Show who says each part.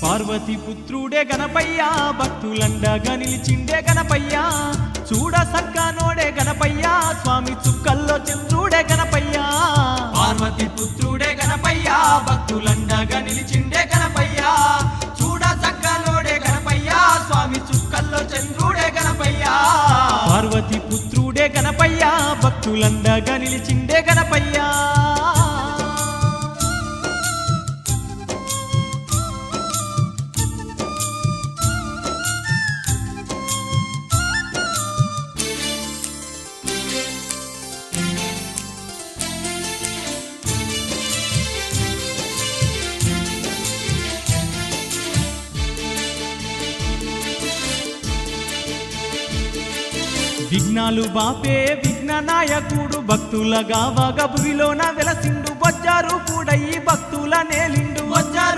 Speaker 1: పార్వతి పుత్రుడే గణపయ్య భక్తులండగా నిలిచిండే గణపయ్య చూడ సక్కనోడే గణపయ్య స్వామి చుక్కల్లో చంద్రుడే గణపయ్య పార్వతి పుత్రుడే గణపయ్య భక్తులండగా నిలిచిండే గణపయ్య చూడ సక్కనోడే గణపయ్య స్వామి చుక్కల్లో చంద్రుడే గణపయ్య పార్వతి పుత్రుడే గణపయ్య భక్తులండగా నిలిచిండే గణపయ్య విఘ్నాలు బాపే విఘ్న నాయకుడు భక్తుల గావగ భువిలోన వెలసిండు బొజ్జారు కూడయి భక్తుల నేలిండు